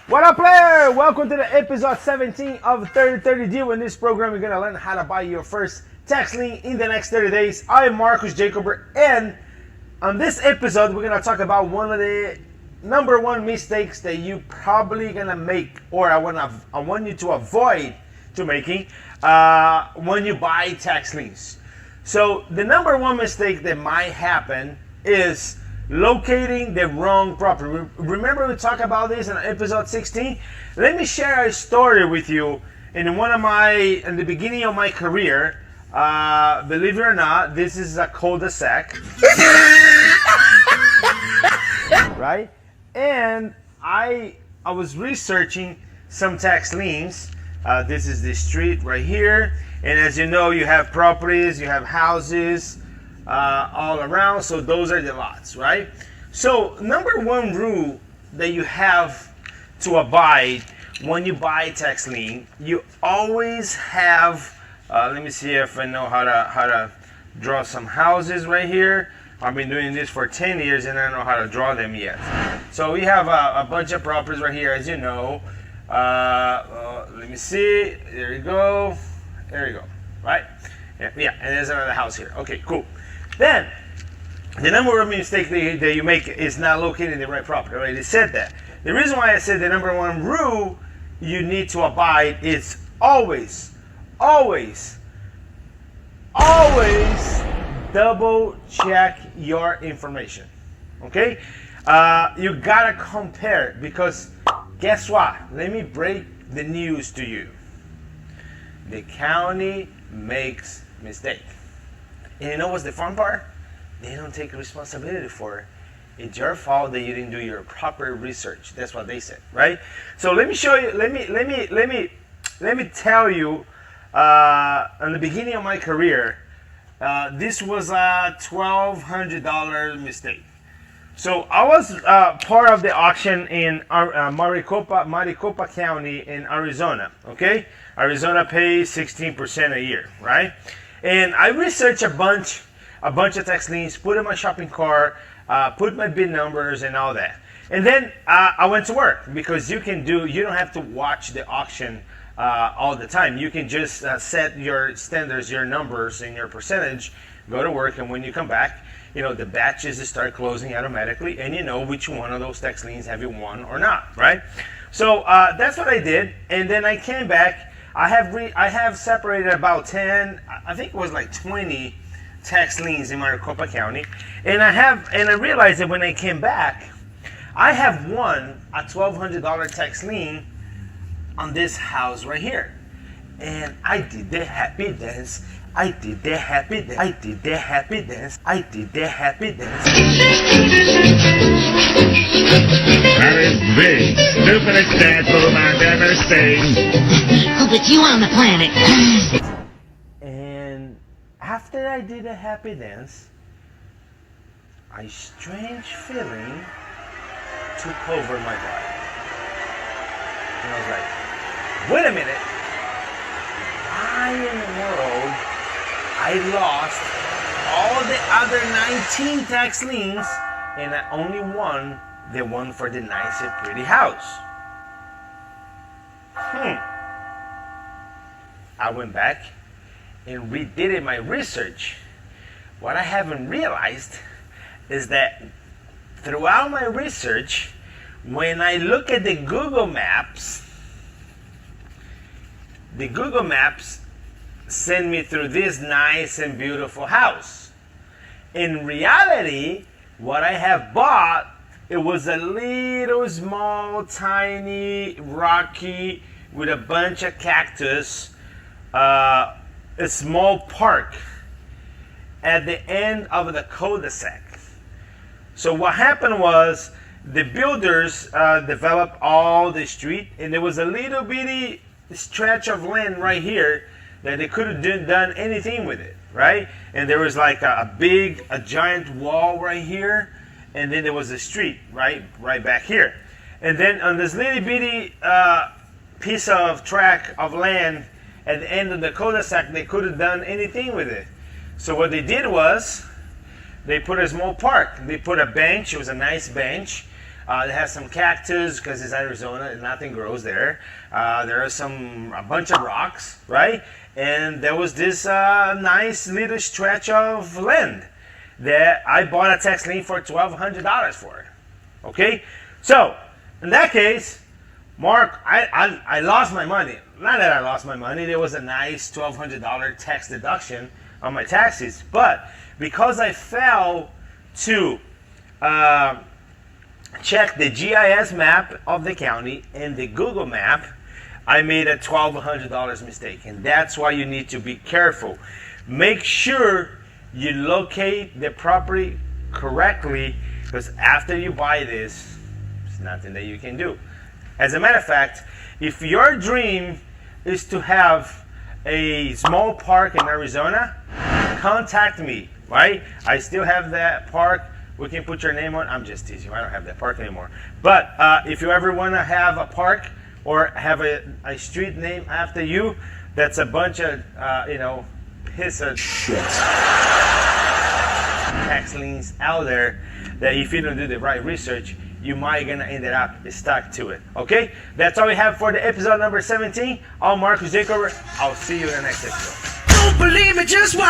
What up, player? Welcome to the episode 17 of 30/30 Deal. In this program, you're gonna learn how to buy your first tax lien in the next 30 days. I'm Marcus Jacober, and on this episode, we're gonna talk about one of the number one mistakes that you probably gonna make, or I want you to avoid to making when you buy tax liens. So the number one mistake that might happen is locating the wrong property. Remember we talked about this in episode 16? Let me share a story with you. In the beginning of my career, believe it or not, this is a cul-de-sac. Right? And I was researching some tax liens. This is the street right here. And as you know, you have properties, you have houses, all around, so those are the lots, right? So number one rule that you have to abide when you buy tax lien, you always have let me see if I know how to draw some houses right here. I've been doing this for 10 years and I don't know how to draw them yet. So we have a bunch of properties right here, as you know. Let me see, there you go, right? Yeah, and there's another house here. Okay, cool. Then, the number one mistake that you make is not locating the right property. I already said that. The reason why I said the number one rule you need to abide is always double check your information. Okay? You gotta compare, because guess what? Let me break the news to you. The county makes mistakes. And you know what's the fun part? They don't take responsibility for it. It's your fault that you didn't do your proper research. That's what they said, right? So let me show you. Let me tell you. In the beginning of my career, this was a $1,200 mistake. So I was part of the auction in Maricopa County in Arizona. Okay, Arizona pays 16% a year, right? And I researched a bunch of tax liens, put in my shopping cart, put my bid numbers and all that. And then I went to work, because you don't have to watch the auction all the time. You can just set your standards, your numbers, and your percentage, go to work, and when you come back, you know, the batches start closing automatically, and you know which one of those tax liens have you won or not, right? So that's what I did, and then I came back. I have separated about 10, I think it was like 20 tax liens in Maricopa County, and I realized that when I came back, I have won a $1,200 tax lien on this house right here, and I did the happy dance. I did the happy dance. I did the happy dance. I did the happy dance. That is the stupidest dance move I've ever seen. Who put you on the planet? And after I did a happy dance, a strange feeling took over my body. And I was like, wait a minute. Why in the world I lost all the other 19 tax liens and I only won the one for the nice and pretty house? I went back and redid my research. What I haven't realized is that throughout my research, when I look at the Google Maps send me through this nice and beautiful house. In reality, what I have bought, it was a little small, tiny, rocky, with a bunch of cactus, a small park at the end of the cul-de-sac. So what happened was, the builders developed all the street, and there was a little bitty stretch of land right here that they couldn't done anything with it, right? And there was like a giant wall right here, and then there was a street right back here. And then on this little bitty piece of tract of land at the end of the cul-de-sac, they couldn't done anything with it. So what they did was, they put a small park. They put a bench. It was a nice bench. It has some cactus because it's Arizona and nothing grows there. There are a bunch of rocks, right? And there was this nice little stretch of land that I bought a tax lien for $1,200 for. Okay, so in that case, Mark, I lost my money. Not that I lost my money. There was a nice $1,200 tax deduction on my taxes, but because I failed to check the GIS map of the county and the Google map, I made a $1,200 mistake, and that's why you need to be careful. Make sure you locate the property correctly, because after you buy this, there's nothing that you can do. As a matter of fact, if your dream is to have a small park in Arizona, contact me, right? I still have that park. We can put your name on. I'm just teasing you. I don't have that park anymore. But if you ever want to have a park or have a street name after you, that's a bunch of, piss of shit tax liens out there that if you don't do the right research, you might gonna end up stuck to it. Okay? That's all we have for the episode number 17. I'm Marcus Jacober. I'll see you in the next episode. Don't believe me, just watch.